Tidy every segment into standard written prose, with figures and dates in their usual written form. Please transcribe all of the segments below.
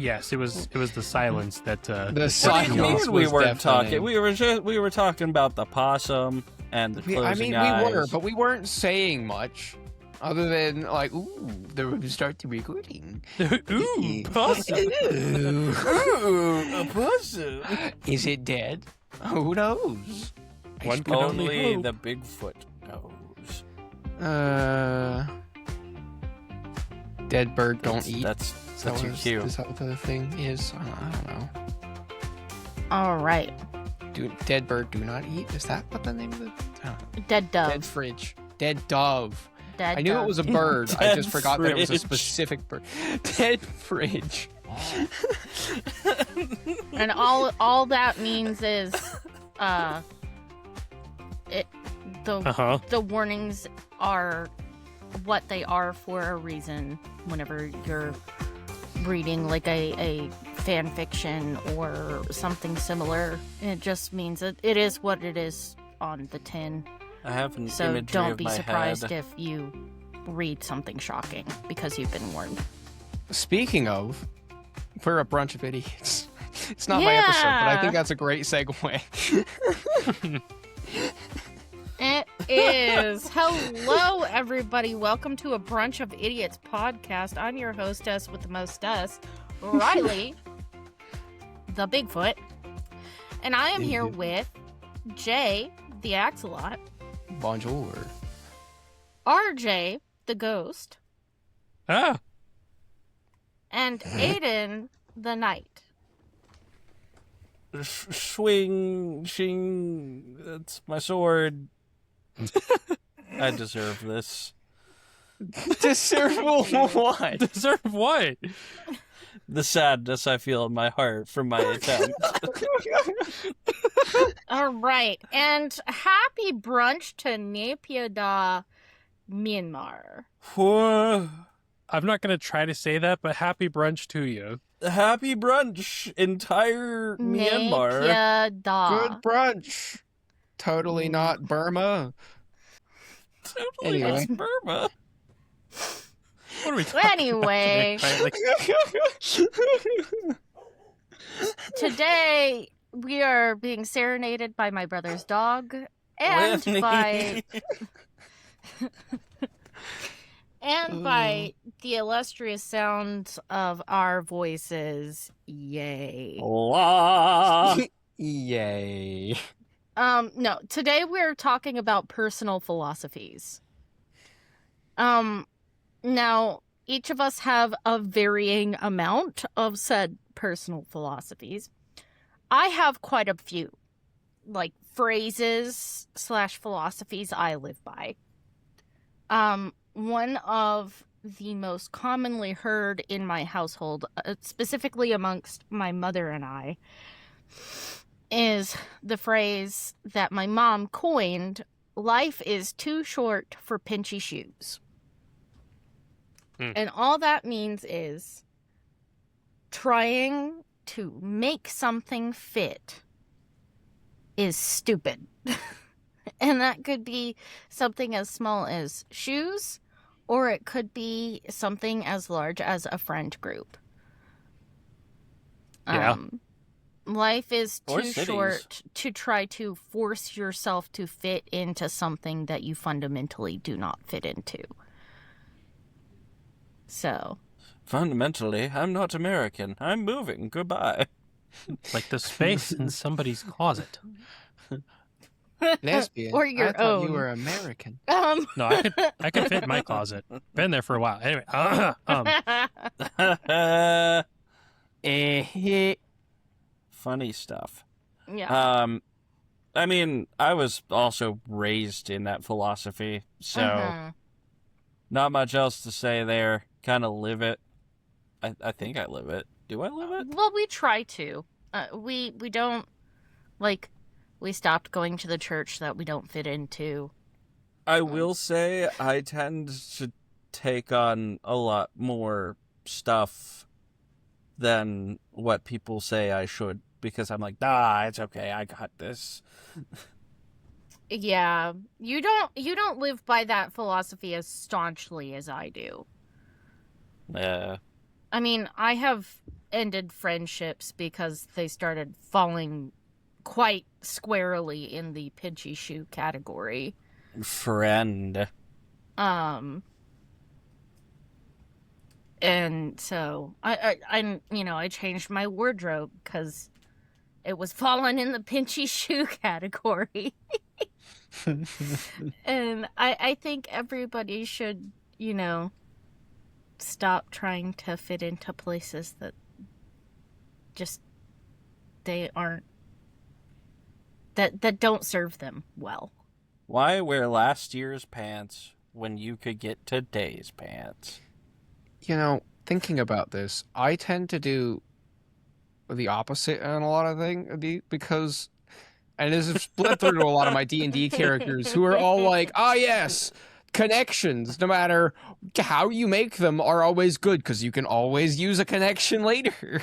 Yes, it was the silence that. The silence. We weren't talking. We were talking about the possum and the closing eyes. We were, but we weren't saying much. Other than, like, ooh, start the recording. Ooh, possum. Ooh, a possum. Is it dead? Who knows? One can Only hope. the Bigfoot knows. Dead bird don't eat. That's your cue. Is that what the thing is? I don't know. All right. Dead bird do not eat? Is that what the name of the... Dead dove. Dead fridge. Dead dove. Dead I knew dove. it was a bird. I just forgot that it was a fridge. specific bird. Dead fridge. And all that means is, the warnings are what they are for a reason. Whenever you're reading like a fan fiction or something similar, it just means that it is what it is on the tin. I have an So imagery don't of be my surprised head. if you read something shocking because you've been warned. Speaking of, we're a brunch of idiots. It's not my episode, but I think that's a great segue. It is. Hello, everybody. Welcome to a Brunch of Idiots podcast. I'm your hostess with the mostess, Riley, the Bigfoot. And I am here with Jay, the Axolot. Bonjour. RJ, the Ghost. Ah. And Aiden, the Knight. Swing, shing, that's my sword. I deserve this. Deserve what? Deserve what? The sadness I feel in my heart from my attempt. All right. And happy brunch to Naypyidaw, Myanmar. I'm not going to try to say that, but happy brunch to you. Happy brunch, entire Myanmar. Naypyidaw. Good brunch. Totally not Burma. Totally Anyway. not Burma. What are we talking Anyway. about today? Today, we are being serenaded by my brother's dog and by the illustrious sounds of our voices. Yay. La. Yay. No, today we're talking about personal philosophies. Now, each of us have a varying amount of said personal philosophies. I have quite a few, like phrases / philosophies I live by. One of the most commonly heard in my household, specifically amongst my mother and I, is the phrase that my mom coined, "Life is too short for pinchy shoes." And all that means is trying to make something fit is stupid. And that could be something as small as shoes, or it could be something as large as a friend group. Yeah. Life is Or too cities. short to try to force yourself to fit into something that you fundamentally do not fit into. So. Fundamentally, I'm not American. I'm moving. Goodbye. Like the space in somebody's closet. Lesbian. Or your I thought own. you were American. No, I could fit in my closet. Been there for a while. Anyway, Funny stuff. Yeah. I mean, I was also raised in that philosophy, so not much else to say there. Kind of live it. I think I live it. Do I live it? Well, we try to. We don't, like, we stopped going to the church that we don't fit into. I will say I tend to take on a lot more stuff than what people say I should, because I'm like, it's okay, I got this. Yeah, you don't live by that philosophy as staunchly as I do. Yeah. I mean, I have ended friendships because they started falling quite squarely in the pinchy shoe category. Friend. And so I changed my wardrobe because it was falling in the pinchy shoe category. And I think everybody should, stop trying to fit into places that just they aren't that don't serve them well. Why wear last year's pants when you could get today's pants? Thinking about this, I tend to do the opposite on a lot of things because, and this is split through to a lot of my D&D characters who are all like, ah, yes, connections, no matter how you make them, are always good because you can always use a connection later.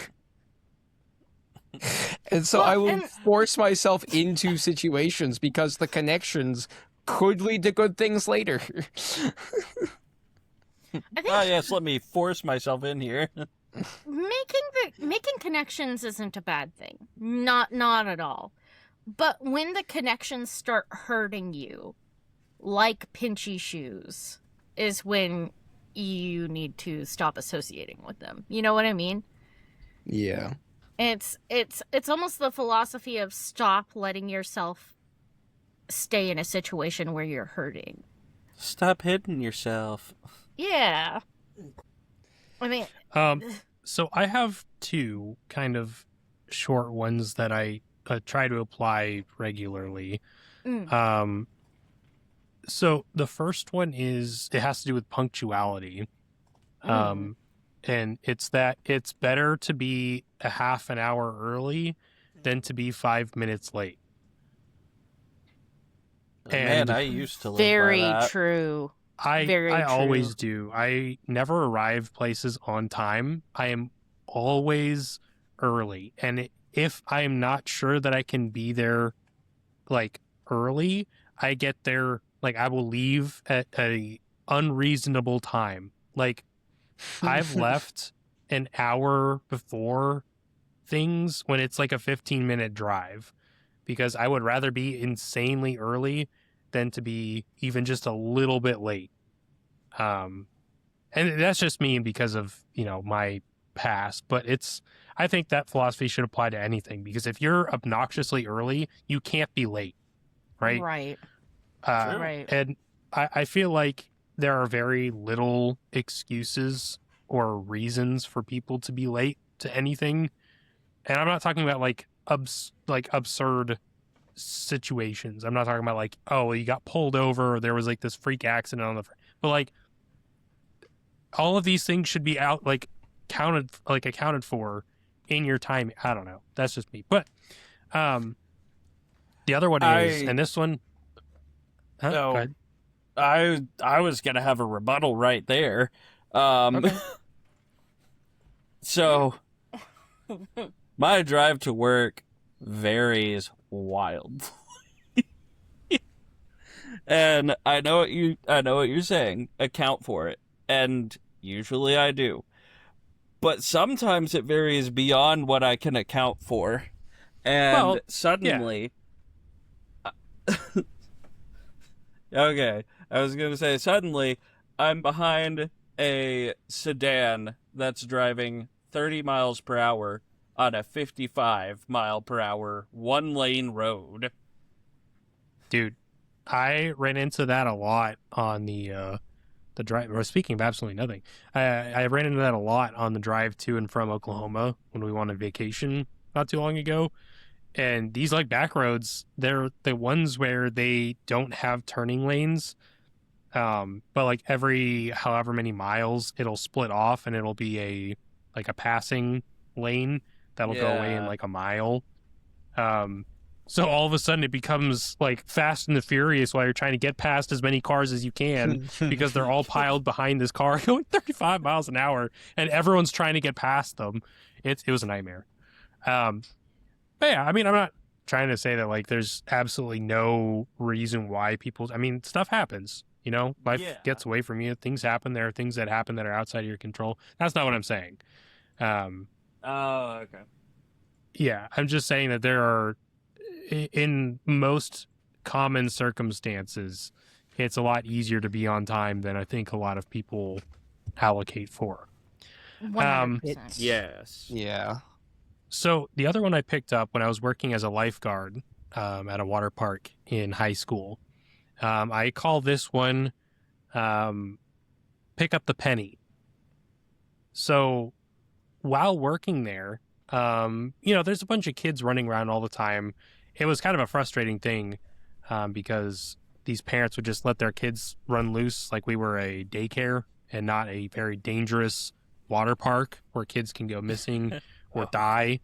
And so I will force myself into situations because the connections could lead to good things later. Yes, let me force myself in here. Making connections isn't a bad thing. Not at all. But when the connections start hurting you, like pinchy shoes, is when you need to stop associating with them. You know what I mean? Yeah. It's almost the philosophy of stop letting yourself stay in a situation where you're hurting. Stop hitting yourself. Yeah. I mean... So I have two kind of short ones that I try to apply regularly. So the first one it has to do with punctuality. And it's that it's better to be a half an hour early than to be 5 minutes late. Man, I used to live very by that. true. I always do. I never arrive places on time. I am always early. And if I am not sure that I can be there like early, I get there I will leave at a unreasonable time. Like I've left an hour before things when it's like a 15-minute drive because I would rather be insanely early than to be even just a little bit late. And that's just me because of, my past, but I think that philosophy should apply to anything because if you're obnoxiously early, you can't be late. Right. Right. Right. And I feel like there are very little excuses or reasons for people to be late to anything. And I'm not talking about absurd situations. I'm not talking about you got pulled over or there was this freak accident on but all of these things should be accounted for in your time. I don't know. That's just me. But the other one is, and this one. Huh? Go ahead. I was gonna have a rebuttal right there. Okay. So my drive to work varies wildly. And I know what you're saying. Account for it. And usually I do. But sometimes it varies beyond what I can account for. And suddenly okay, I was going to say, suddenly, I'm behind a sedan that's driving 30 miles per hour on a 55 mile per hour one-lane road. Dude, I ran into that a lot on the drive. Or speaking of absolutely nothing, I ran into that a lot on the drive to and from Oklahoma when we went on vacation not too long ago. And these back roads, they're the ones where they don't have turning lanes. But every however many miles, it'll split off and it'll be a passing lane that'll go away in a mile. So all of a sudden it becomes Fast and the Furious while you're trying to get past as many cars as you can because they're all piled behind this car going 35 miles an hour and everyone's trying to get past them. It was a nightmare. But yeah, I mean, I'm not trying to say that there's absolutely no reason why people. I mean, stuff happens. Life gets away from you. Things happen. There are things that happen that are outside of your control. That's not what I'm saying. I Oh, okay. Yeah, I'm just saying that there are, in most common circumstances, it's a lot easier to be on time than I think a lot of people allocate for. 100%. Yes. Yeah. So the other one I picked up when I was working as a lifeguard at a water park in high school, I call this one pick up the penny. So while working there, there's a bunch of kids running around all the time. It was kind of a frustrating thing because these parents would just let their kids run loose like we were a daycare and not a very dangerous water park where kids can go missing or die.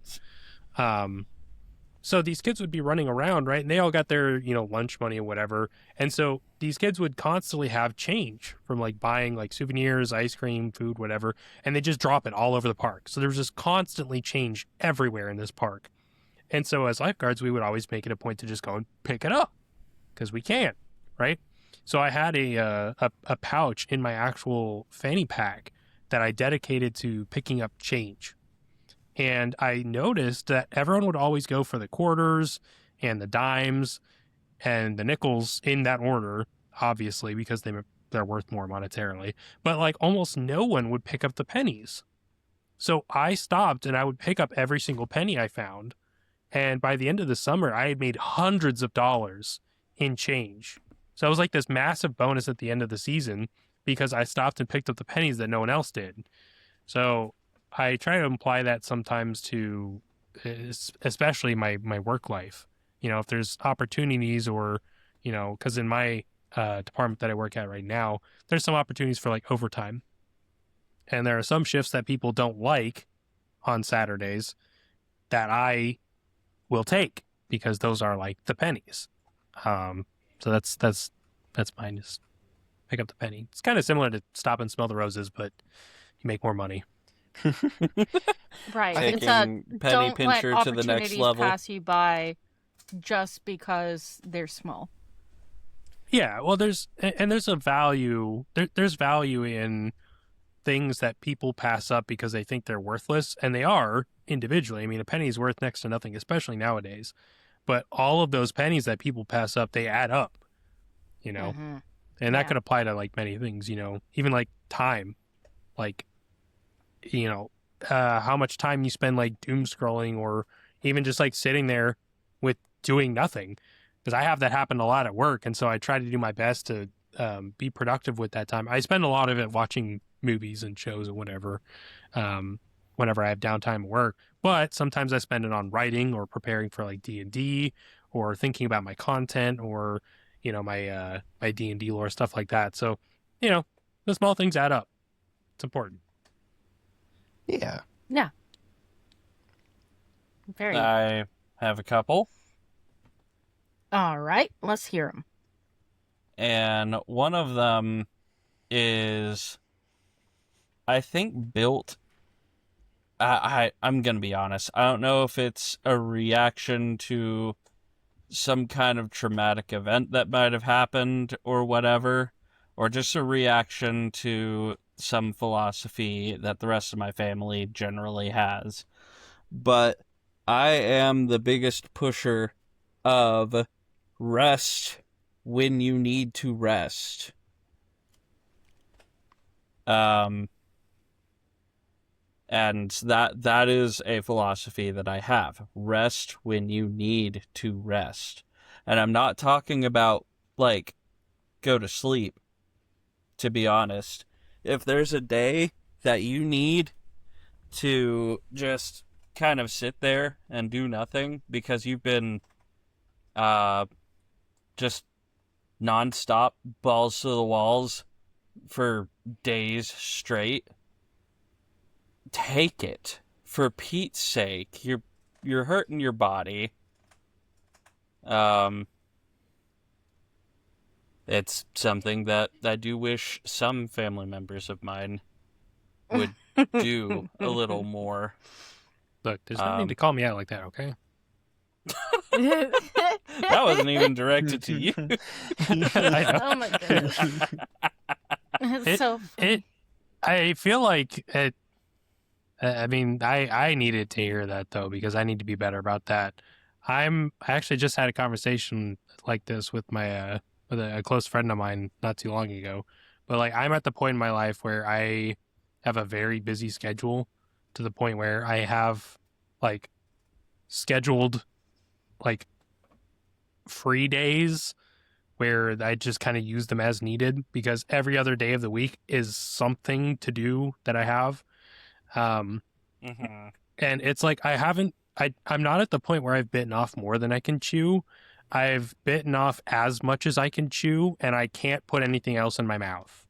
So these kids would be running around, right? And they all got their, lunch money or whatever. And so these kids would constantly have change from like buying like souvenirs, ice cream, food, whatever. And they just drop it all over the park. So there was just constantly change everywhere in this park. And so as lifeguards, we would always make it a point to just go and pick it up because we can, right? So I had a pouch in my actual fanny pack that I dedicated to picking up change. And I noticed that everyone would always go for the quarters and the dimes and the nickels in that order, obviously, because they're worth more monetarily. But like almost no one would pick up the pennies. So I stopped and I would pick up every single penny I found. And by the end of the summer, I had made hundreds of dollars in change. So it was like this massive bonus at the end of the season because I stopped and picked up the pennies that no one else did. So I try to imply that sometimes to, especially my work life, if there's opportunities or, because in my department that I work at right now, there's some opportunities for like overtime. And there are some shifts that people don't like on Saturdays that I will take because those are like the pennies. So that's mine, just pick up the penny. It's kind of similar to stop and smell the roses, but you make more money. Right. Taking It's penny don't let pincher to the next opportunities level. pass you by just because they're small. Yeah, well, there's a value. There's value in things that people pass up because they think they're worthless, and they are individually. I mean, a penny is worth next to nothing, especially nowadays. But all of those pennies that people pass up, they add up, Mhm. and that Yeah. could apply to like many things, even like time, like, how much time you spend like doom scrolling or even just like sitting there with doing nothing. Because I have that happen a lot at work. And so I try to do my best to be productive with that time. I spend a lot of it watching movies and shows and whatever, whenever I have downtime at work. But sometimes I spend it on writing or preparing for like D&D or thinking about my content or, my D&D lore, stuff like that. So, the small things add up. It's important. Yeah. Yeah. Very. I have a couple. All right. Let's hear them. And one of them is, I think, built. I'm going to be honest. I don't know if it's a reaction to some kind of traumatic event that might have happened or whatever, or just a reaction to some philosophy that the rest of my family generally has. But I am the biggest pusher of rest when you need to rest. And that is a philosophy that I have. Rest when you need to rest. And I'm not talking about, like, go to sleep, to be honest. If there's a day that you need to just kind of sit there and do nothing because you've been just nonstop balls to the walls for days straight, take it. For Pete's sake, you're hurting your body. It's something that I do wish some family members of mine would do a little more. Look, there's no need to call me out like that, okay? That wasn't even directed to you. I know. Oh my goodness. It's so funny. I feel like I mean, I needed to hear that though, because I need to be better about that. I actually just had a conversation like this with my with a close friend of mine not too long ago. But like I'm at the point in my life where I have a very busy schedule to the point where I have like scheduled like free days where I just kind of use them as needed because every other day of the week is something to do that I have. Um, Mm-hmm. and it's like I'm not at the point where I've bitten off more than I can chew. I've bitten off as much as I can chew, and I can't put anything else in my mouth.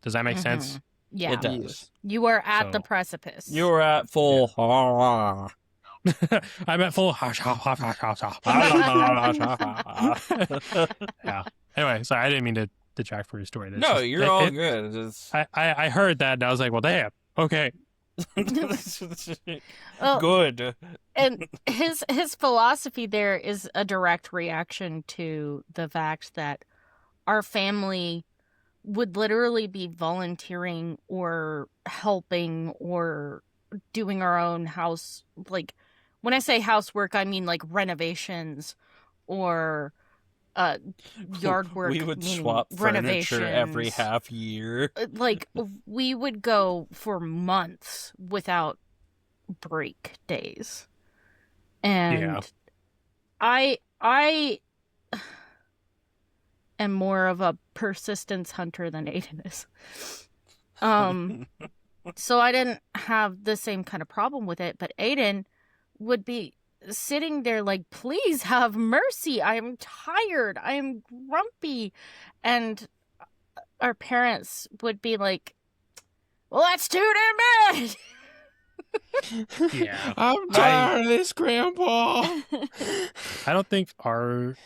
Does that make sense? Yeah. It does. You are at the So- precipice. You're at full. I'm at full. Yeah. Anyway, sorry, I didn't mean to detract from your story. That's No, just- you're all good. It's... I heard that and I was like, well, damn. Okay. Well, Good. and his philosophy there is a direct reaction to the fact that our family would literally be volunteering or helping or doing our own house. Like, when I say housework, I mean like renovations or yard work. We would meaning swap furniture every renovations. half year. Like, we would go for months without break days. And Yeah. I am more of a persistence hunter than Aiden is. So I didn't have the same kind of problem with it, but Aiden would be sitting there like, please have mercy. I am tired. I am grumpy. And our parents would be like, well, that's too damn bad. Yeah. I'm tired of this, Grandpa. I don't think our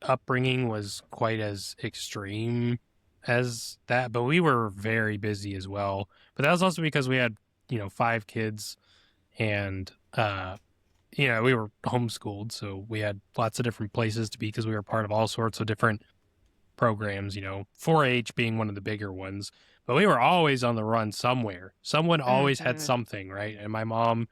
upbringing was quite as extreme as that, but we were very busy as well. But that was also because we had, 5 kids and, we were homeschooled. So we had lots of different places to be because we were part of all sorts of different programs, 4-H being one of the bigger ones. But we were always on the run somewhere. Someone always had Mhm. something, right? And my mom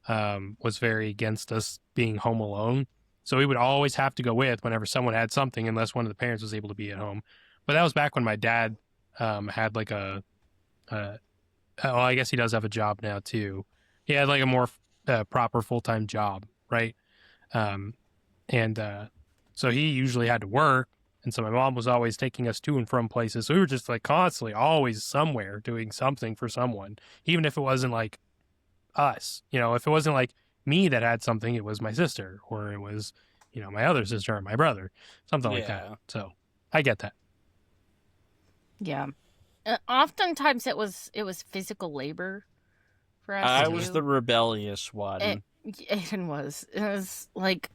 was very against us being home alone. So we would always have to go with whenever someone had something, unless one of the parents was able to be at home. But that was back when my dad had like well, I guess he does have a job now too. He had like a more proper full-time job, right? So he usually had to work. And so my mom was always taking us to and from places. So we were just like constantly always somewhere doing something for someone, even if it wasn't like us. If it wasn't like me that had something, it was my sister or it was, my other sister or my brother, something like Yeah. that. So I get that. Yeah. Oftentimes it was physical labor for us. I too. was the rebellious one. Aiden was. It was like,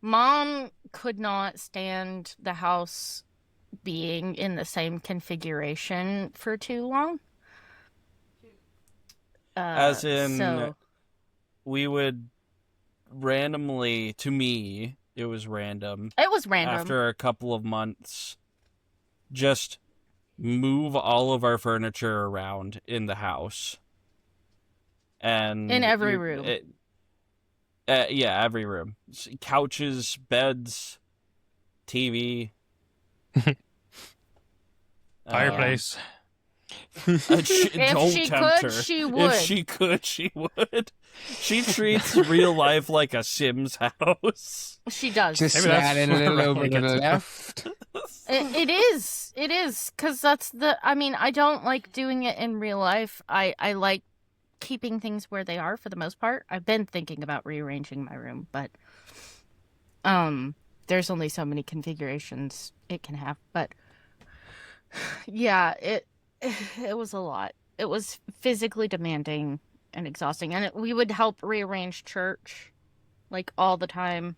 Mom could not stand the house being in the same configuration for too long. As in, so, we would randomly, to me, it was random, it was random. after a couple of months, just move all of our furniture around in the house. And In every room. Yeah, every room. Couches, beds, TV. Fireplace. Don't she tempt could, her. she would. If she could, she would. She treats real life like a Sims house. She does. Just Maybe that's sliding a little where I over to get the to. left. It is, because that's I don't like doing it in real life. I like keeping things where they are for the most part. I've been thinking about rearranging my room, but there's only so many configurations it can have. But yeah, it was a lot. It was physically demanding and exhausting, and we would help rearrange church like all the time,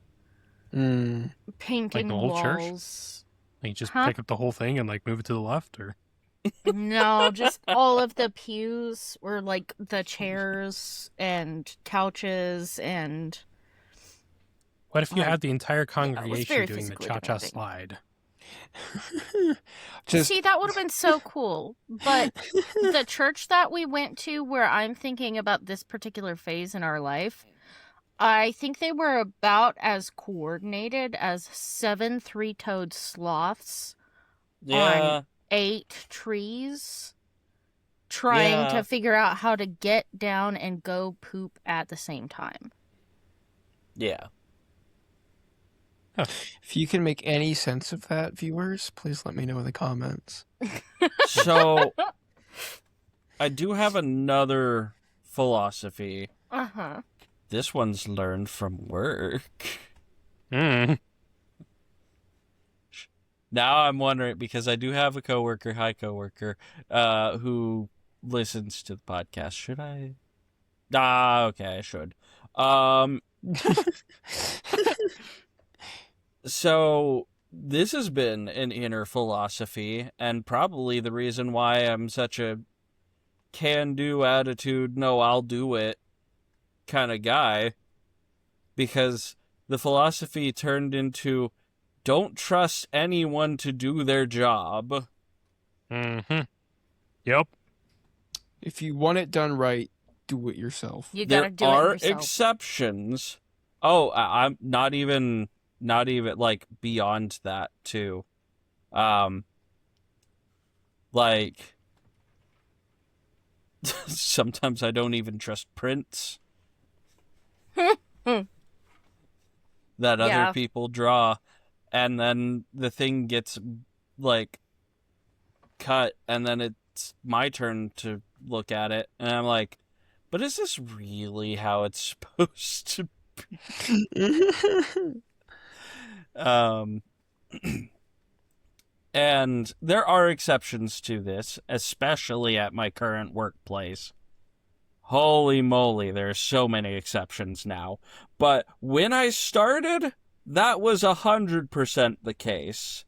painting the whole church? walls. Like just Huh? pick up the whole thing and like move it to the left, or No, just all of the pews or like the chairs and couches and what if you Like, had the entire very congregation doing the physically cha-cha demanding. slide? Just See, that would have been so cool. But the church that we went to, where I'm thinking about this particular phase in our life, I think they were about as coordinated as 7 three-toed sloths Yeah, on 8 trees, trying yeah. to figure out how to get down and go poop at the same time. Yeah. if you can make any sense of that, viewers, please let me know in the comments. So, I do have another philosophy. Uh-huh. This one's learned from work. Mm. Now I'm wondering, because I do have a coworker, who listens to the podcast. Should I? Okay, I should. So this has been an inner philosophy, and probably the reason why I'm such a can-do attitude, no, I'll do it kind of guy, because the philosophy turned into don't trust anyone to do their job. Mm-hmm. Yep. If you want it done right, do it yourself. You gotta There do it are yourself. exceptions. Oh, I'm not even like beyond that too. Like sometimes I don't even trust prints that other Yeah. people draw, and then the thing gets like cut, and then it's my turn to look at it, and I'm like, but is this really how it's supposed to and there are exceptions to this, especially at my current workplace. Holy moly, there are so many exceptions now. But when I started, that was 100% the case.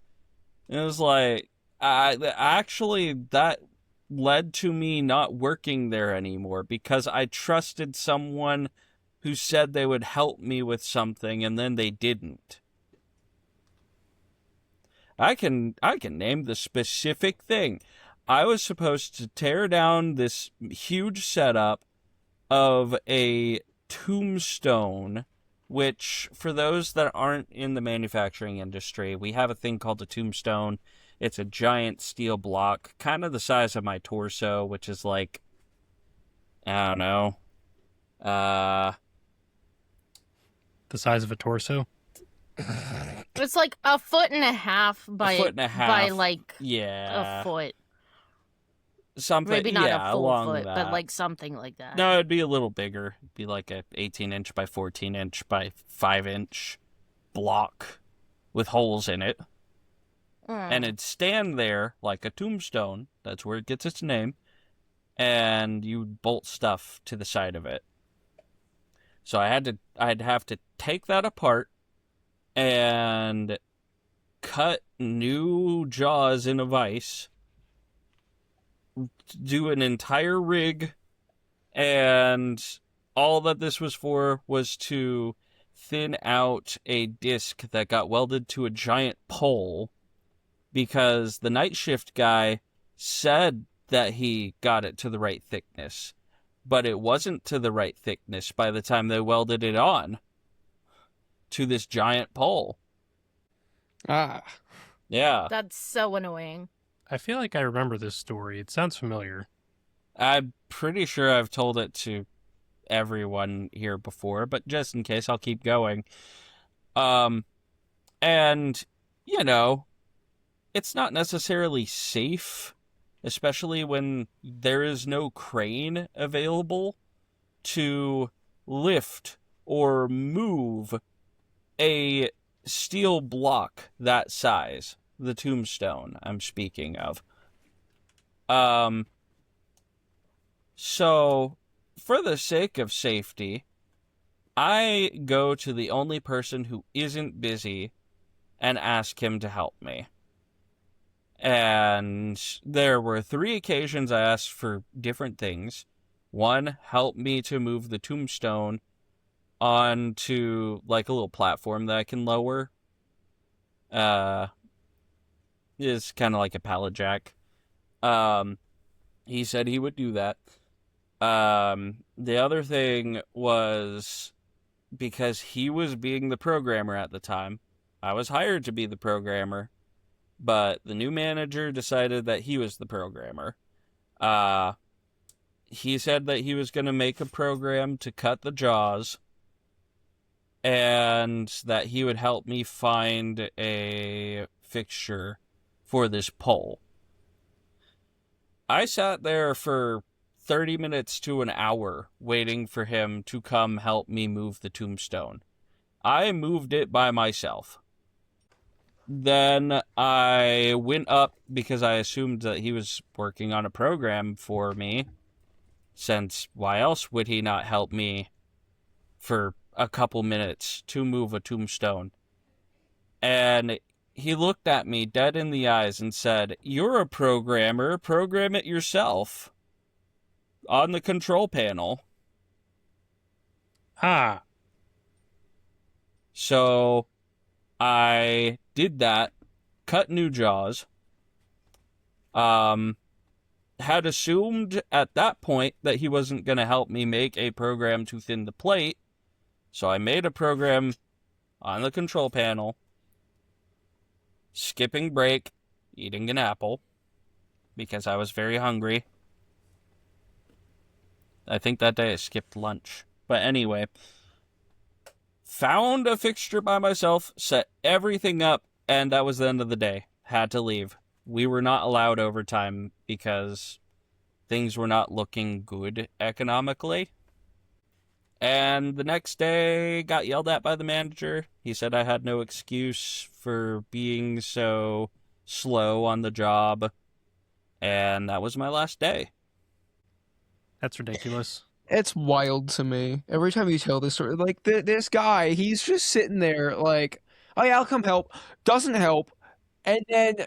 It was like, actually, that led to me not working there anymore because I trusted someone who said they would help me with something and then they didn't. I can name the specific thing. I was supposed to tear down this huge setup of a tombstone, which, for those that aren't in the manufacturing industry, we have a thing called a tombstone. It's a giant steel block, kind of the size of my torso, which is like, I don't know, The size of a torso. It's like a foot and a half by a foot and a half. by like Yeah. a foot. Something, Maybe not yeah, a full along foot, that. but like something like that. No, it'd be a little bigger. It'd be like a 18-inch by 14-inch by 5-inch block with holes in it. And it'd stand there like a tombstone. That's where it gets its name. And you'd bolt stuff to the side of it. So I'd have to take that apart and cut new jaws in a vise, do an entire rig, and all that this was for was to thin out a disc that got welded to a giant pole, because the night shift guy said that he got it to the right thickness, but it wasn't to the right thickness by the time they welded it on to this giant pole. Ah. Yeah. That's so annoying. I feel like I remember this story. It sounds familiar. I'm pretty sure I've told it to everyone here before, but just in case, I'll keep going. And, you know, it's not necessarily safe, especially when there is no crane available to lift or move a steel block that size, the tombstone I'm speaking of. So, for the sake of safety, I go to the only person who isn't busy and ask him to help me. And there were 3 occasions I asked for different things. One, help me to move the tombstone onto like a little platform that I can lower. is kind of like a pallet jack. He said he would do that. The other thing was because he was being the programmer at the time. I was hired to be the programmer, but the new manager decided that he was the programmer. He said that he was going to make a program to cut the jaws, and that he would help me find a fixture for this pole. I sat there for 30 minutes to an hour waiting for him to come help me move the tombstone. I moved it by myself. Then I went up because I assumed that he was working on a program for me, since why else would he not help me for a couple minutes to move a tombstone? And he looked at me dead in the eyes and said, "You're a programmer, program it yourself on the control panel." Ah, So I did that, cut new jaws. Had assumed at that point that he wasn't going to help me make a program to thin the plate. So I made a program on the control panel, skipping break, eating an apple, because I was very hungry. I think that day I skipped lunch. But anyway, found a fixture by myself, set everything up, and that was the end of the day. Had to leave. We were not allowed overtime because things were not looking good economically. And the next day, got yelled at by the manager. He said I had no excuse for being so slow on the job. And that was my last day. that's ridiculous. It's wild to me. Every time you tell this story, like this guy, he's just sitting there like, "Oh yeah, I'll come help." Doesn't help, and then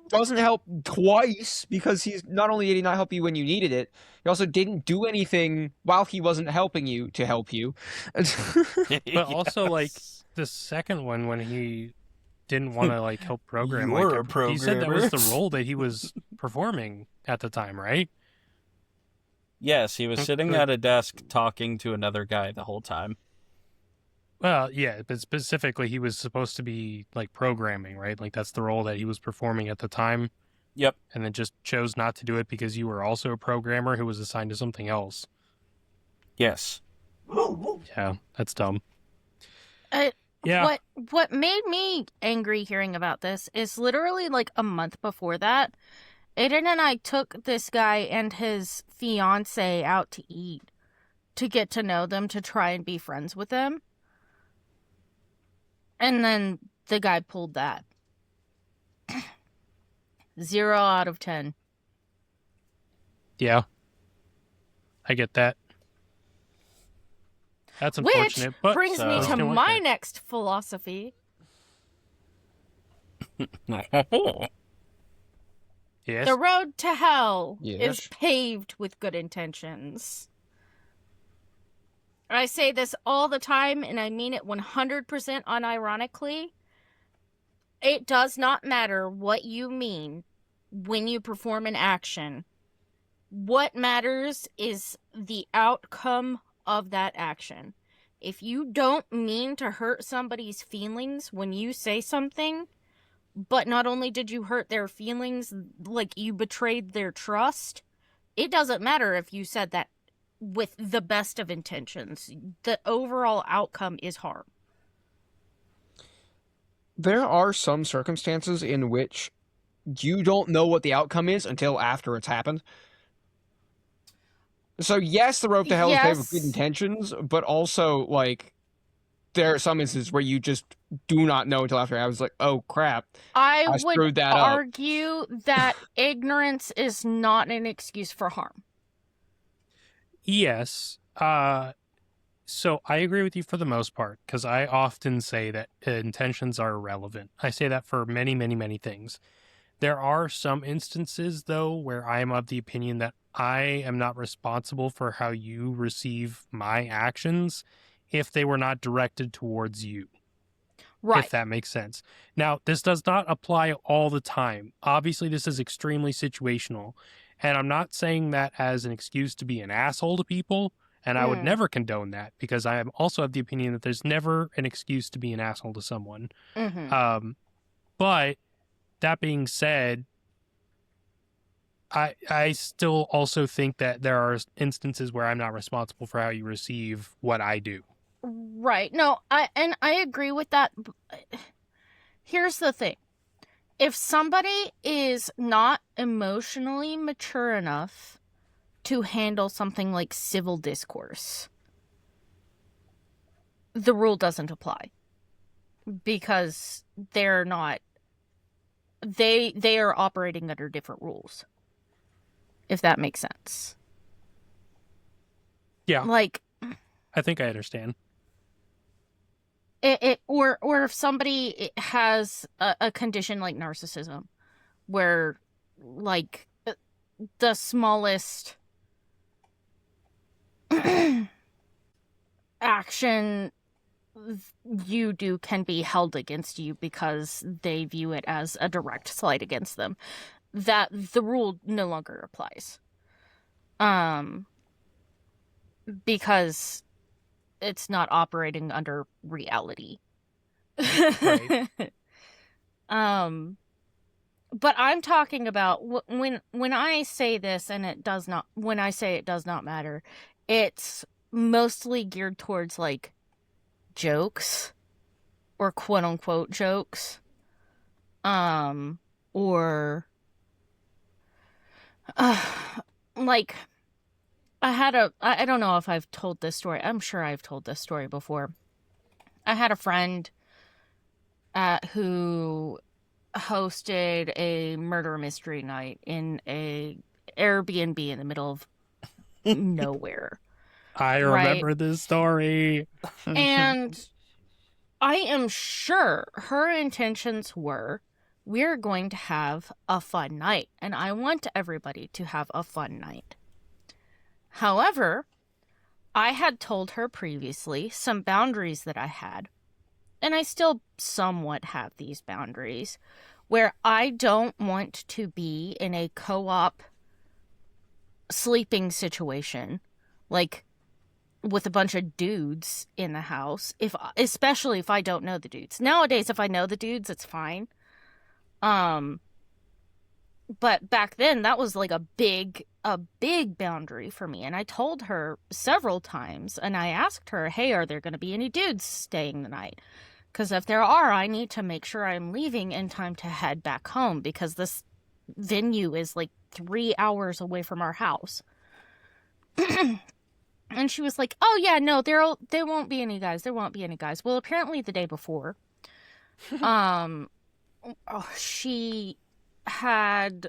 doesn't help twice because he's not only did he not help you when you needed it, he also didn't do anything while he wasn't helping you to help you. But also, like, the second one, when he didn't want to, like, help program, You're like, a he said that was the programmer. role that he was performing at the time, right? Yes, he was sitting at a desk talking to another guy the whole time. Well, yeah, but specifically, he was supposed to be, like, programming, right? Like, that's the role that he was performing at the time, Yep. and then just chose not to do it because you were also a programmer who was assigned to something else. Yes. Yeah, that's dumb. Uh, Yeah. What made me angry hearing about this is literally like a month before that, Aiden and I took this guy and his fiance out to eat to get to know them, to try and be friends with them. And then the guy pulled that. 0 out of 10. Yeah. I get that. That's Which unfortunate, but brings me it's to gonna work my out. next philosophy. Yes. The road to hell Yes. is paved with good intentions. I say this all the time, and I mean it 100% unironically. It does not matter what you mean when you perform an action. What matters is the outcome of that action. If you don't mean to hurt somebody's feelings when you say something, but not only did you hurt their feelings, like you betrayed their trust, it doesn't matter if you said that with the best of intentions. The overall outcome is harm. There are some circumstances in which you don't know what the outcome is until after it's happened. So yes, the road to hell is paved with good Yes. intentions, but also like there are some instances where you just do not know until after. I was like, "Oh crap, I I would screwed that up." argue that ignorance is not an excuse for harm. Yes. So I agree with you for the most part, because I often say that intentions are irrelevant. I say that for many, many, many things. There are some instances, though, where I am of the opinion that I am not responsible for how you receive my actions if they were not directed towards you. Right. if that makes sense. Now, this does not apply all the time. Obviously, this is extremely situational. And I'm not saying that as an excuse to be an asshole to people. And I would Mm. never condone that, because I also have the opinion that there's never an excuse to be an asshole to someone. Mm-hmm. But that being said, I still also think that there are instances where I'm not responsible for how you receive what I do. Right. No, I agree with that. Here's the thing. If somebody is not emotionally mature enough to handle something like civil discourse, the rule doesn't apply, because they're not, they are operating under different rules, if that makes sense. Yeah. Like, I think I understand. or if somebody has a condition like narcissism, where, like, the smallest action you do can be held against you because they view it as a direct slight against them, that the rule no longer applies. Because it's not operating under reality. Right. But I'm talking about when I say this, and when I say it does not matter, it's mostly geared towards, like, jokes, or quote unquote jokes, or like, I don't know if I've told this story. I'm sure I've told this story before. I had a friend who hosted a murder mystery night in a Airbnb in the middle of nowhere. I remember this story. And I am sure her intentions were, we're going to have a fun night, and I want everybody to have a fun night. However, I had told her previously some boundaries that I had, and I still somewhat have these boundaries, where I don't want to be in a co-op sleeping situation, like, with a bunch of dudes in the house, especially if I don't know the dudes. Nowadays, if I know the dudes, it's fine. But back then, that was like a big boundary for me. And I told her several times, and I asked her, hey, are there going to be any dudes staying the night? Because if there are, I need to make sure I'm leaving in time to head back home, because this venue is like 3 hours away from our house. And she was like, oh yeah, no, there won't be any guys. There won't be any guys. Well, apparently the day before, she had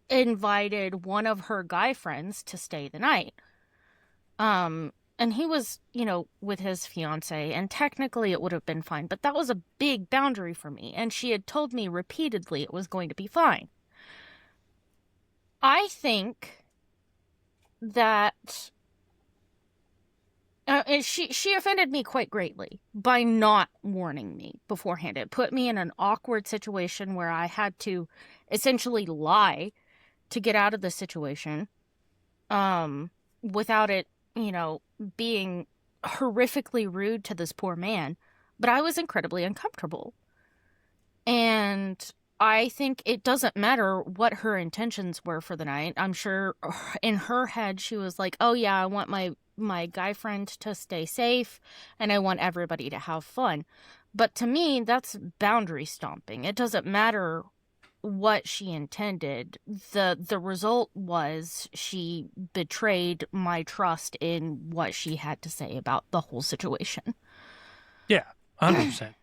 invited one of her guy friends to stay the night. And he was, with his fiance, and technically it would have been fine, but that was a big boundary for me, and she had told me repeatedly it was going to be fine. I think that she offended me quite greatly by not warning me beforehand. It put me in an awkward situation where I had to essentially lie to get out of the situation, without it, being horrifically rude to this poor man. But I was incredibly uncomfortable. And I think it doesn't matter what her intentions were for the night. I'm sure in her head she was like, oh yeah, I want my guy friend to stay safe, and I want everybody to have fun. But to me, that's boundary stomping. It doesn't matter what she intended. The result was she betrayed my trust in what she had to say about the whole situation. Yeah, 100%.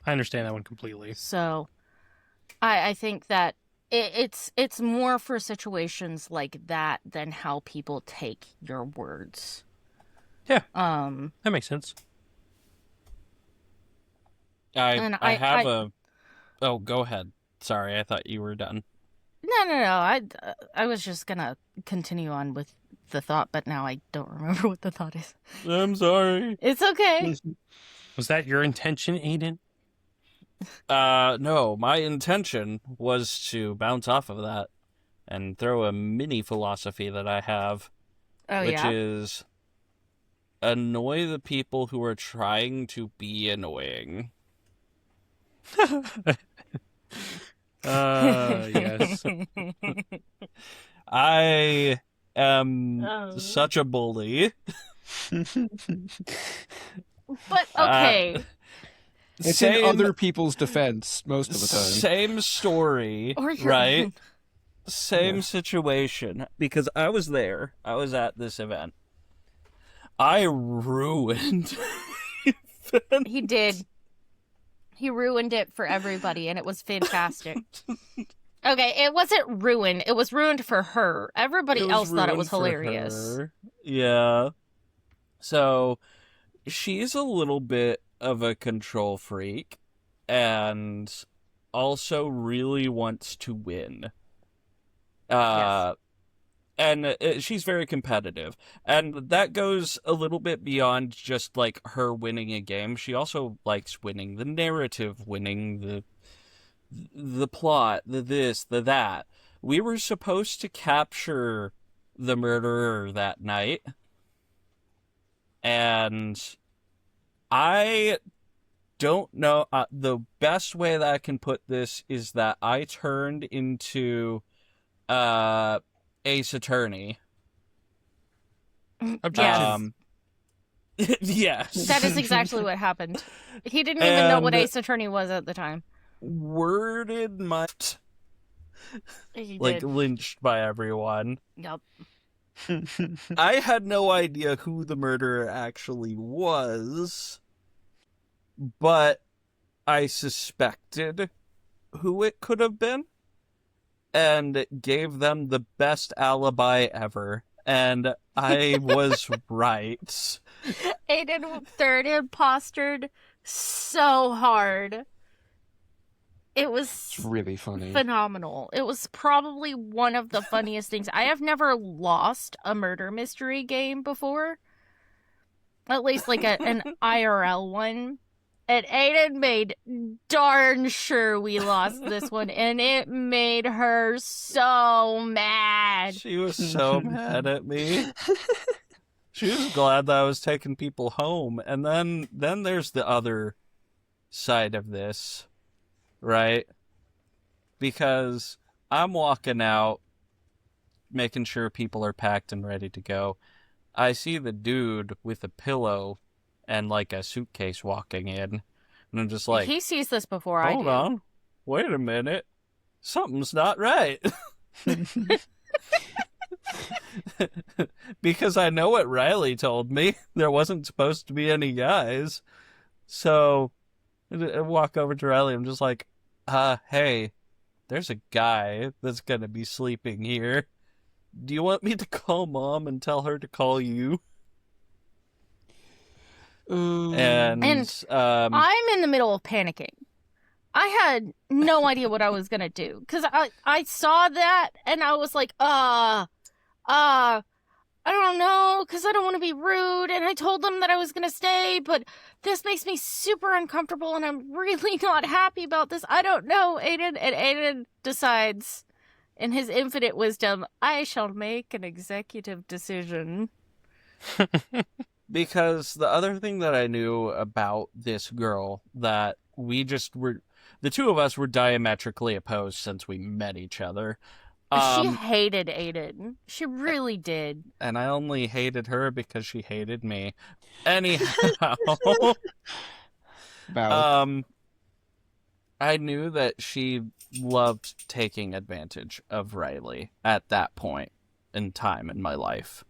I understand that one completely. So I think that it's more for situations like that than how people take your words. Yeah. That makes sense. I have a... Oh, go ahead. Sorry, I thought you were done. No. I was just gonna continue on with the thought, but now I don't remember what the thought is. I'm sorry. It's okay. Was that your intention, Aiden? No, my intention was to bounce off of that and throw a mini philosophy that I have, Oh, which yeah? is annoy the people who are trying to be annoying. Yes. I am Oh. such a bully. But, okay. It's in other people's defense most of the time. Same story, Or your right? own. Same Yeah. situation. Because I was there. I was at this event. I ruined He did. He ruined it for everybody, and it was fantastic. Okay, it wasn't ruined. It was ruined for her. Everybody It was else thought it ruined was for hilarious. her. Yeah. So, she's a little bit of a control freak and also really wants to win. Yes. And she's very competitive. And that goes a little bit beyond just, like, her winning a game. She also likes winning the narrative, winning the plot, the this, the that. We were supposed to capture the murderer that night. And I don't know. The best way that I can put this is that I turned into Ace Attorney. Objection. Yes. That is exactly what happened. He didn't even know what And- Ace Attorney was at the time. Worded my He like did. lynched by everyone. Yep. I had no idea who the murderer actually was, but I suspected who it could have been and gave them the best alibi ever. And I was right. Aiden third impostered so hard. It was It's really funny. phenomenal. It was probably one of the funniest things. I have never lost a murder mystery game before. At least like an IRL one. And Aiden made darn sure we lost this one, and it made her so mad. She was so mad at me. She was glad that I was taking people home. And then there's the other side of this, right? Because I'm walking out, making sure people are packed and ready to go. I see the dude with a pillow and like a suitcase walking in. And I'm just like, He sees this before I hold do. on, wait a minute. Something's not right. Because I know what Riley told me. There wasn't supposed to be any guys. So I walk over to Riley. I'm just like, hey, there's a guy that's going to be sleeping here. Do you want me to call Mom and tell her to call you? And I'm in the middle of panicking. I had no idea what I was gonna do because I saw that and I was like, I don't know, because I don't want to be rude, and I told them that I was gonna stay, but this makes me super uncomfortable, and I'm really not happy about this. I don't know, Aiden, and Aiden decides, in his infinite wisdom, I shall make an executive decision. because the other thing that I knew about this girl that we just were, the two of us were diametrically opposed since we met each other. She hated Aiden. She really did. And I only hated her because she hated me. Anyhow, Valid. I knew that she loved taking advantage of Riley at that point in time in my life.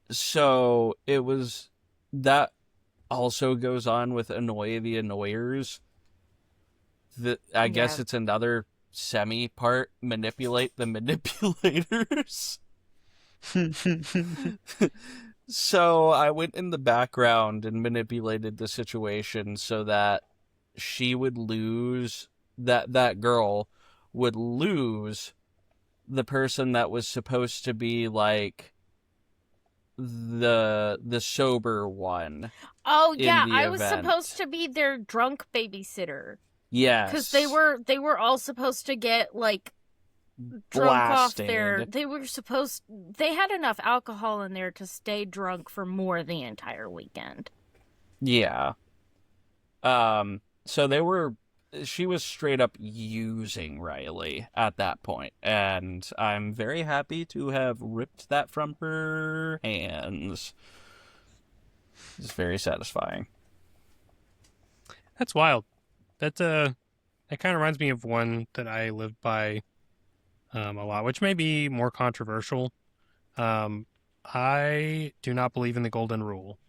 So it was, that also goes on with Annoy the Annoyers. I guess Yeah. it's another semi-part manipulate the manipulators. So I went in the background and manipulated the situation so that she would lose, that girl would lose the person that was supposed to be like the sober one Oh in yeah, the I was event. supposed to be their drunk babysitter Yes. because they were all supposed to get like drunk off their. Blasted. They had enough alcohol in there to stay drunk for more the entire weekend. Yeah. So she was straight up using Riley at that point, and I'm very happy to have ripped that from her hands. It's very satisfying. That's wild. That kind of reminds me of one that I lived by a lot, which may be more controversial. I do not believe in the golden rule.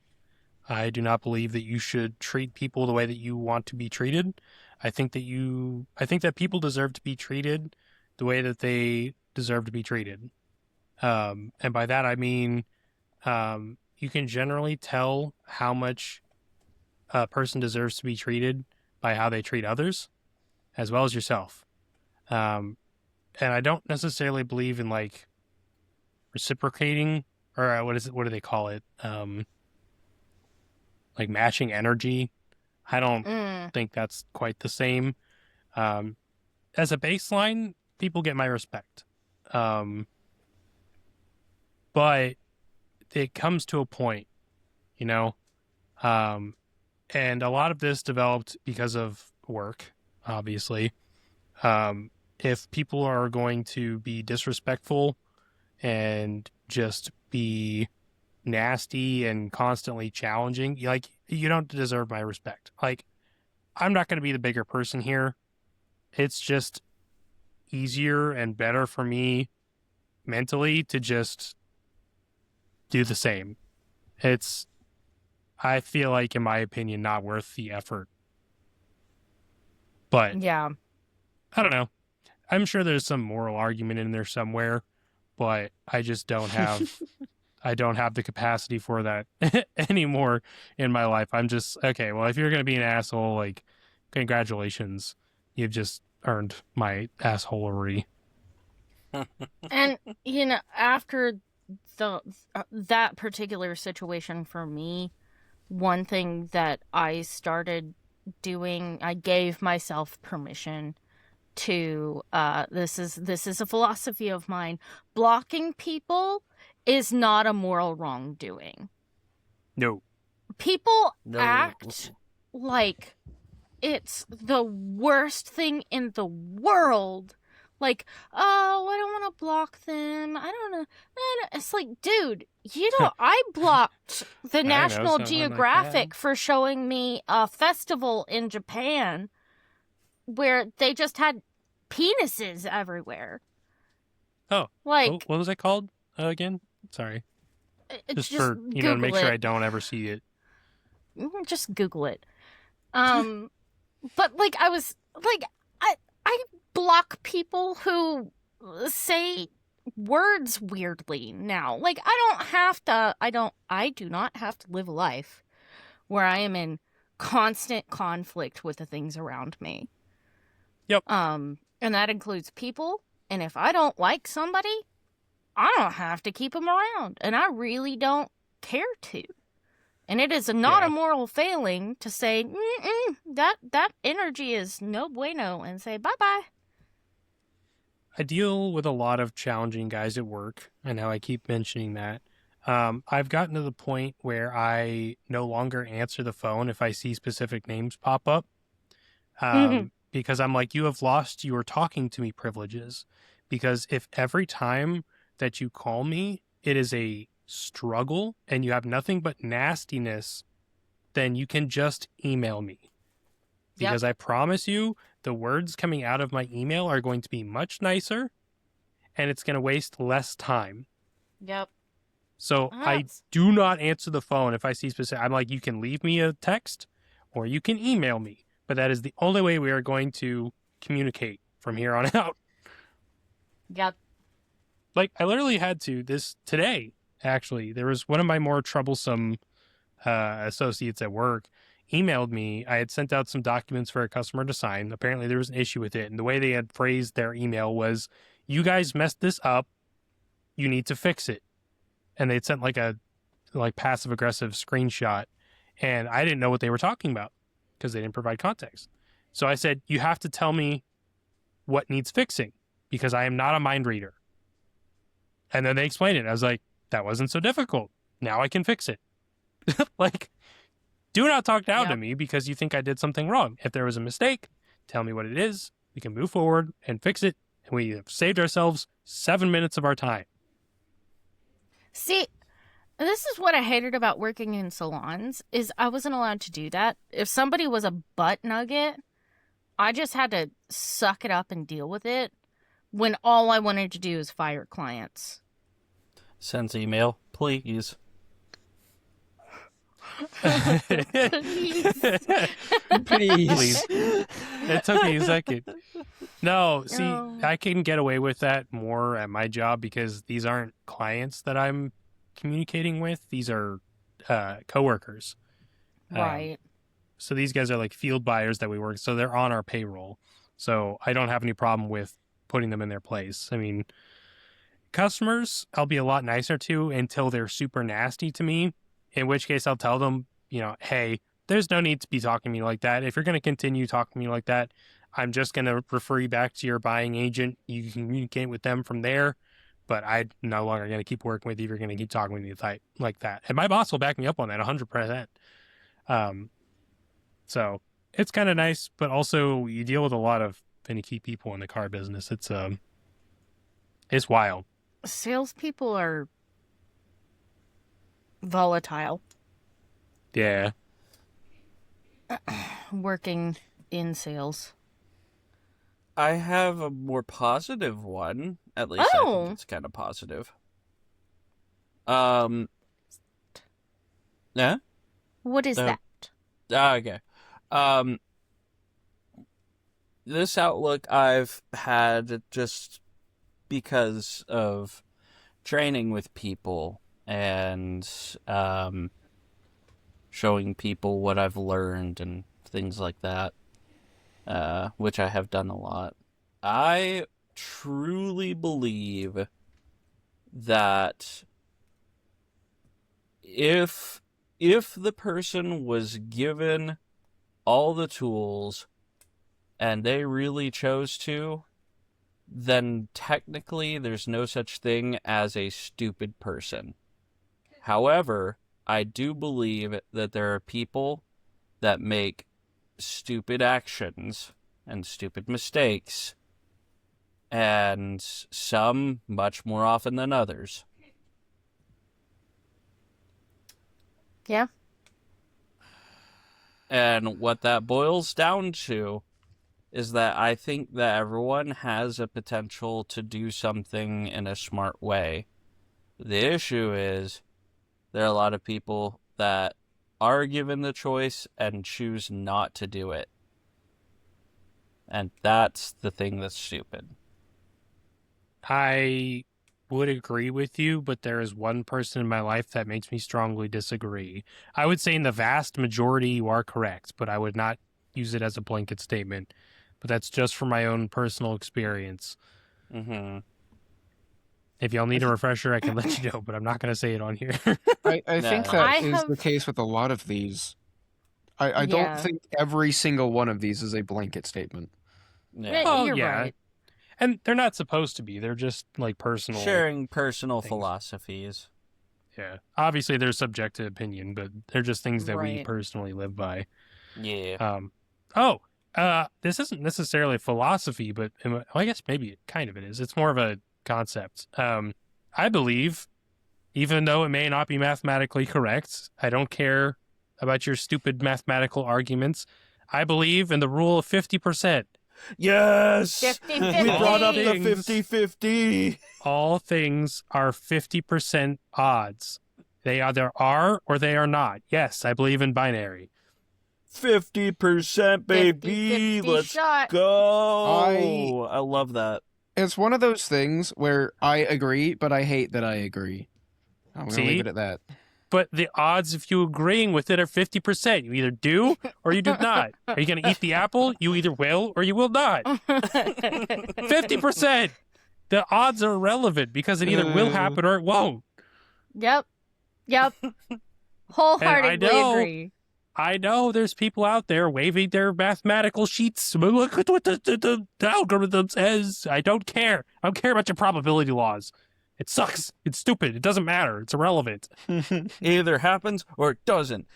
I do not believe that you should treat people the way that you want to be treated. I think that people deserve to be treated the way that they deserve to be treated. And by that I mean, you can generally tell how much a person deserves to be treated by how they treat others, as well as yourself. And I don't necessarily believe in like reciprocating, or what do they call it? Like matching energy. I don't think that's quite the same. As a baseline, people get my respect. But it comes to a point, you know? And a lot of this developed because of work, obviously. If people are going to be disrespectful and just be nasty and constantly challenging, like, you don't deserve my respect. Like, I'm not going to be the bigger person here. It's just easier and better for me mentally to just do the same. It's, I feel like, in my opinion, not worth the effort. But Yeah. I don't know. I'm sure there's some moral argument in there somewhere, but I just don't have I don't have the capacity for that anymore in my life. I'm just, okay, well, if you're going to be an asshole, like, congratulations. You've just earned my assholery. And after that particular situation for me, one thing that I started doing, I gave myself permission to this is a philosophy of mine. Blocking people is not a moral wrongdoing. No. People No. act like it's the worst thing in the world. Like, oh, I don't want to block them. I don't know. It's like, dude, I blocked the National Geographic for showing me a festival in Japan where they just had penises everywhere. Oh. Like, what was it called again? Sorry. Just for, to make sure I don't ever see it. Just Google it. But like, I was like, I block people who say words weirdly now. Like, I do not have to live a life where I am in constant conflict with the things around me. Yep. And that includes people. And if I don't like somebody, I don't have to keep them around. And I really don't care to. And it is not a moral failing to say, that energy is no bueno, and say bye-bye. I deal with a lot of challenging guys at work. I know I keep mentioning that. I've gotten to the point where I no longer answer the phone if I see specific names pop up. Because I'm like, you have lost your talking to me privileges. Because if every time that you call me, it is a struggle and you have nothing but nastiness, then you can just email me. Because I promise you, the words coming out of my email are going to be much nicer and it's going to waste less time. Yep. So I do not answer the phone if I see specific. I'm like, you can leave me a text or you can email me, but that is the only way we are going to communicate from here on out. Yep. Like, I literally had to this today, actually. There was one of my more troublesome associates at work emailed me. I had sent out some documents for a customer to sign. Apparently there was an issue with it. And the way they had phrased their email was, you guys messed this up. You need to fix it. And they'd sent like a like passive aggressive screenshot, and I didn't know what they were talking about because they didn't provide context. So I said, you have to tell me what needs fixing because I am not a mind reader. And then they explained it. I was like, that wasn't so difficult. Now I can fix it. Like, do not talk down to me because you think I did something wrong. If there was a mistake, tell me what it is. We can move forward and fix it. And we have saved ourselves 7 minutes of our time. See, this is what I hated about working in salons is I wasn't allowed to do that. If somebody was a butt nugget, I just had to suck it up and deal with it when all I wanted to do is fire clients. Sends email, please. Please. Please. It took me a second. No, see, No. I can get away with that more at my job because these aren't clients that I'm communicating with. These are coworkers. Right. So these guys are like field buyers that we work. So they're on our payroll. So I don't have any problem with putting them in their place. I mean, customers, I'll be a lot nicer to until they're super nasty to me. In which case I'll tell them, hey, there's no need to be talking to me like that. If you're going to continue talking to me like that, I'm just going to refer you back to your buying agent. You can communicate with them from there. But I'm no longer going to keep working with you if you're going to keep talking with me like that. And my boss will back me up on that 100%. So it's kind of nice, but also you deal with a lot of finicky people in the car business. It's wild. Salespeople are volatile. Yeah. Working in sales. I have a more positive one. At least I Oh. think it's kind of positive. Yeah? What is that? Okay. This outlook I've had just because of training with people and showing people what I've learned and things like that, which I have done a lot. I truly believe that if the person was given all the tools and they really chose to, then technically there's no such thing as a stupid person. However, I do believe that there are people that make stupid actions and stupid mistakes, and some much more often than others. Yeah. And what that boils down to is that I think that everyone has a potential to do something in a smart way. The issue is there are a lot of people that are given the choice and choose not to do it. And that's the thing that's stupid. I would agree with you, but there is one person in my life that makes me strongly disagree. I would say in the vast majority you are correct, but I would not use it as a blanket statement. But that's just from my own personal experience. Mm-hmm. If y'all need a refresher, I can let you know, but I'm not going to say it on here. I think No. that I is have- the case with a lot of these. I don't Yeah. think every single one of these is a blanket statement. Yeah. Oh, You're yeah. right. And they're not supposed to be. They're just like personal. Sharing personal things. philosophies. Yeah. Obviously, they're subjective opinion, but they're just things that we Right. personally live by. Yeah. This isn't necessarily philosophy, but I guess maybe it kind of it is. It's more of a concept. I believe, even though it may not be mathematically correct, I don't care about your stupid mathematical arguments. I believe in the rule of 50%. Yes! 50-50. We brought up the Things. 50-50. All things are 50% odds. They either are or they are not. Yes, I believe in binary. 50%, baby. 50-50 Let's shot. go. I love that. It's one of those things where I agree, but I hate that I agree. I'm going to See? leave it at that. But the odds of you agreeing with it are 50%. You either do or you do not. Are you going to eat the apple? You either will or you will not. 50%. The odds are irrelevant because it either will happen or it won't. Yep. Yep. Wholeheartedly know- agree. I know there's people out there waving their mathematical sheets. Look at what the algorithm says. I don't care. I don't care about your probability laws. It sucks. It's stupid. It doesn't matter. It's irrelevant. It either happens or it doesn't.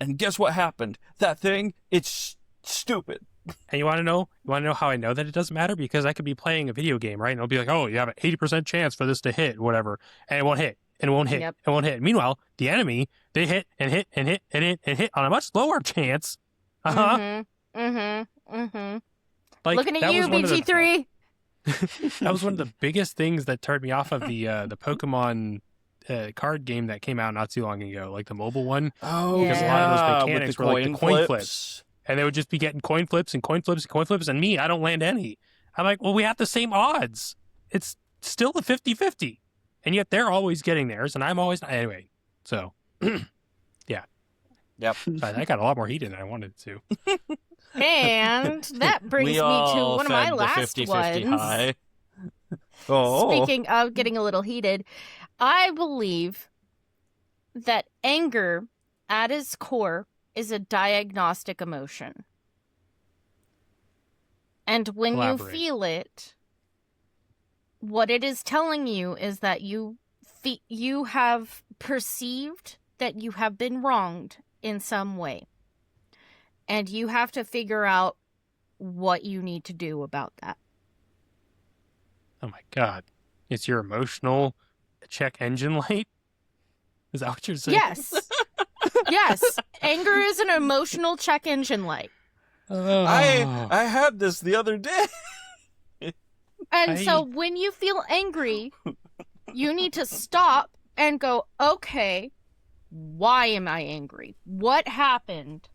And guess what happened? That thing, it's stupid. And you want to know? You want to know how I know that it doesn't matter? Because I could be playing a video game, right? And it'll be like, oh, you have an 80% chance for this to hit, whatever, and it won't hit, and it won't hit, Yep. it won't hit. Meanwhile, the enemy, they hit and hit and hit and hit and hit on a much lower chance. Like, Looking at that you, was one of the- BG3. That was one of the biggest things that turned me off of the Pokemon card game that came out not too long ago, like the mobile one. Oh, Because a lot of those yeah, mechanics with the were like the coin flips. flips. And they would just be getting coin flips and coin flips and coin flips, and me, I don't land any. I'm like, well, we have the same odds. It's still a 50-50. And yet they're always getting theirs, and I'm always not. Anyway, so, yeah. Yep. I got a lot more heated than I wanted to. And that brings We me to all one of my fed the last 50-50 ones. high. Oh. Speaking of getting a little heated, I believe that anger at its core is a diagnostic emotion. And when Elaborate. you feel it, what it is telling you is that you have perceived that you have been wronged in some way. And you have to figure out what you need to do about that. Oh my God. It's your emotional check engine light? Is that what you're saying? Yes. Yes. Anger is an emotional check engine light. Oh. I had this the other day. And so when you feel angry, you need to stop and go, okay, why am I angry? What happened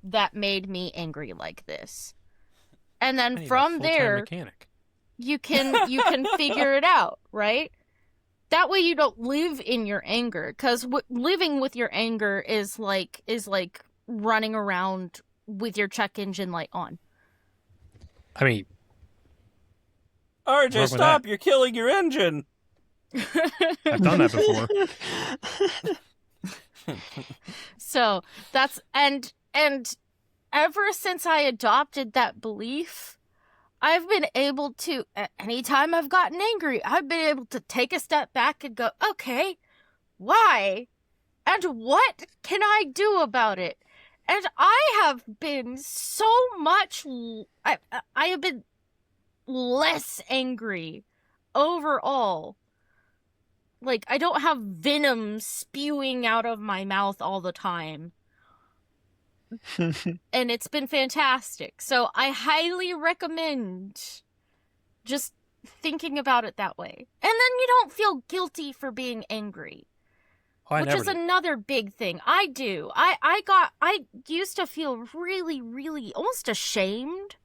that made me angry like this? And I then need a from full-time there, mechanic. you can figure it out, right? That way you don't live in your anger, because living with your anger is like running around with your check engine light on. I mean, RJ, with stop! that? You're killing your engine. I've done that before. So that's and ever since I adopted that belief, I've been able to, anytime I've gotten angry, I've been able to take a step back and go, okay, why? And what can I do about it? And I have been so much, I have been less angry overall. Like, I don't have venom spewing out of my mouth all the time. And it's been fantastic. So I highly recommend just thinking about it that way. And then you don't feel guilty for being angry. Oh, I Which never is did. another big thing. I do. I used to feel really, really almost ashamed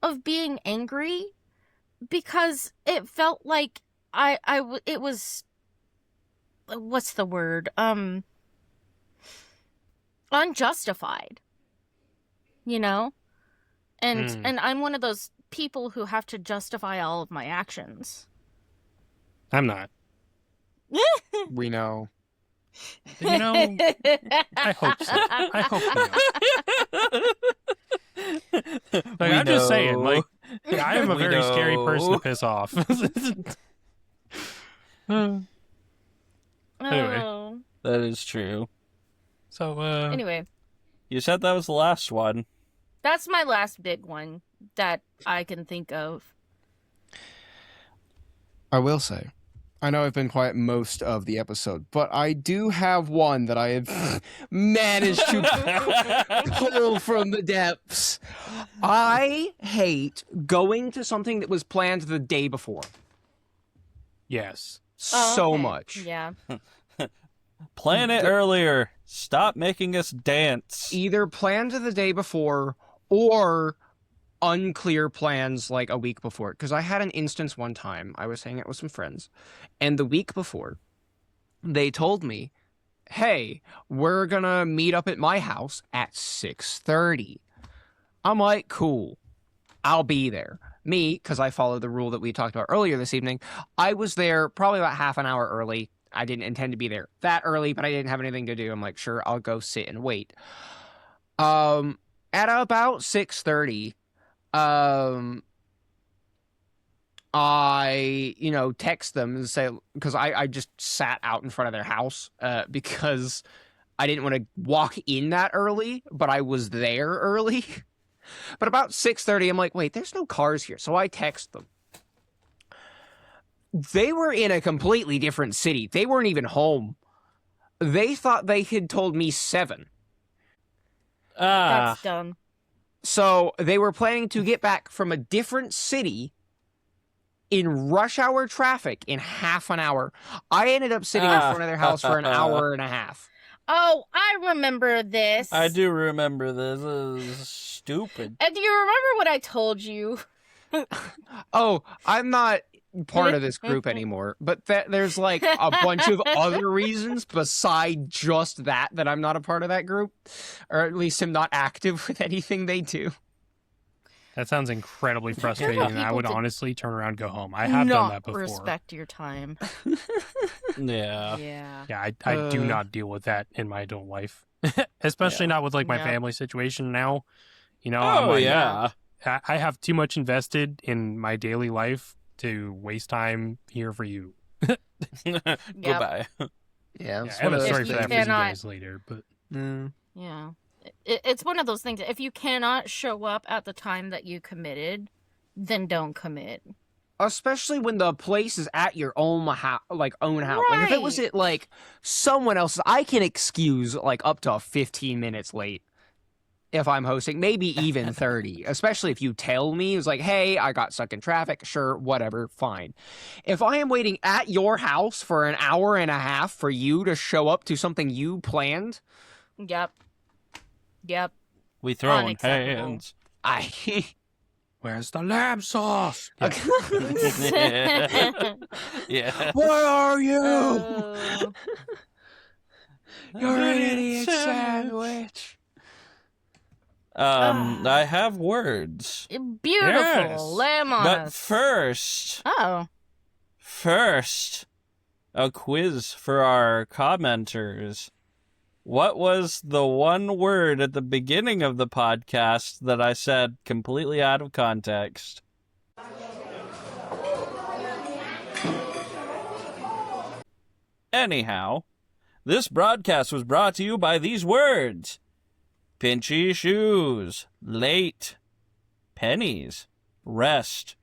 of being angry because it felt like it was, what's the word? Unjustified. You know? And I'm one of those people who have to justify all of my actions. I'm not. We know. You know, I hope so. I hope so. Like, I'm just saying, like, I am a We very scary person to know. piss off. Anyway. Oh. That is true. So, Anyway, You said that was the last one. that's my last big one that I can think of. I will say, I know I've been quiet most of the episode, but I do have one that I have managed to pull from the depths. I hate going to something that was planned the day before yes. Oh, so okay. much. Yeah. Plan it earlier. Stop making us dance. Either planned the day before or unclear plans like a week before. Because I had an instance one time, I was hanging out with some friends, and the week before, they told me, hey, we're gonna meet up at my house at 6:30. I'm like, cool, I'll be there. Me, because I followed the rule that we talked about earlier this evening, I was there probably about half an hour early. I didn't intend to be there that early, but I didn't have anything to do. I'm like, sure, I'll go sit and wait. At about 6:30, I, text them and say, because I just sat out in front of their house, because I didn't want to walk in that early, but I was there early. But about 6:30, I'm like, wait, there's no cars here. So I text them. They were in a completely different city. They weren't even home. They thought they had told me 7. That's dumb. So they were planning to get back from a different city in rush hour traffic in half an hour. I ended up sitting in front of their house for an hour and a half. Oh, I remember this. I do remember this. This is stupid. And do you remember what I told you? Oh, I'm not part of this group anymore, but there's like a bunch of other reasons beside just that I'm not a part of that group, or at least am not active with anything they do. That sounds incredibly frustrating, and I would honestly turn around and go home. I have done Not that before. respect your time. Yeah. Yeah. Yeah, I do not deal with that in my adult life, especially not with like my No. family situation now. I'm Oh, like, yeah. I have too much invested in my daily life to waste time here for you. Goodbye. Yeah, Yeah, I have a story If for you that for you cannot- guys later, but Yeah. It's one of those things. If you cannot show up at the time that you committed, then don't commit. especially when the place is at your own house, like if it was Right. at like someone else's, I can excuse like up to 15 minutes late if I'm hosting, maybe even 30, especially if you tell me it's like, hey, I got stuck in traffic. Sure, whatever, fine. If I am waiting at your house for an hour and a half for you to show up to something you planned, Yep. We throwing Unacceptable. hands. where's the lamb sauce? Yeah. Where are you? Oh, You're an idiot sandwich. I have words. beautiful. Yes. Lemon. But first, Oh. a quiz for our commenters. What was the one word at the beginning of the podcast that I said completely out of context? Anyhow, this broadcast was brought to you by these words: pinchy shoes, late, pennies, rest,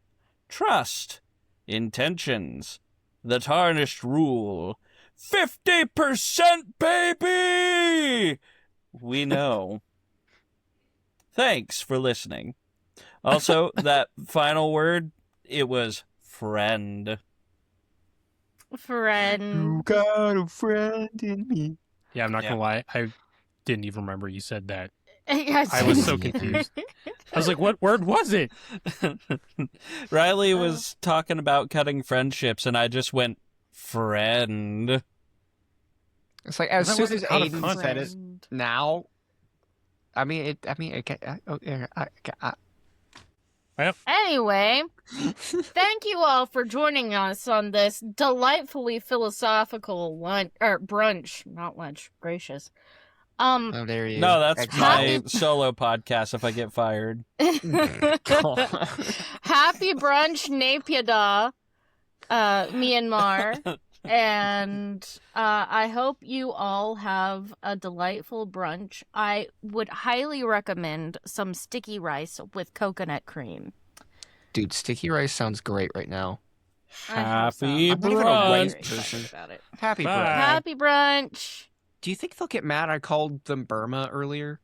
trust, intentions, the tarnished rule, 50%, baby! We know. Thanks for listening. Also, that final word, it was friend. Friend. got a friend in me. Yeah, I'm not gonna lie, I didn't even remember you said that. Yes. I was so confused. I was like, what word was it? Riley was talking about cutting friendships, and I just went, friend. It's like as That soon as wasn't out of Aiden said it Friend. now, Anyway, thank you all for joining us on this delightfully philosophical brunch, not lunch. Gracious. oh, there you No, that's my Happy- solo podcast if I get fired. Happy brunch, Napiada, Myanmar. And I hope you all have a delightful brunch. I would highly recommend some sticky rice with coconut cream. Dude, sticky rice sounds great right now. I hope so. Happy I'm not even a rice brunch. person. About it. Happy Bye. brunch. Happy brunch. Do you think they'll get mad I called them Burma earlier?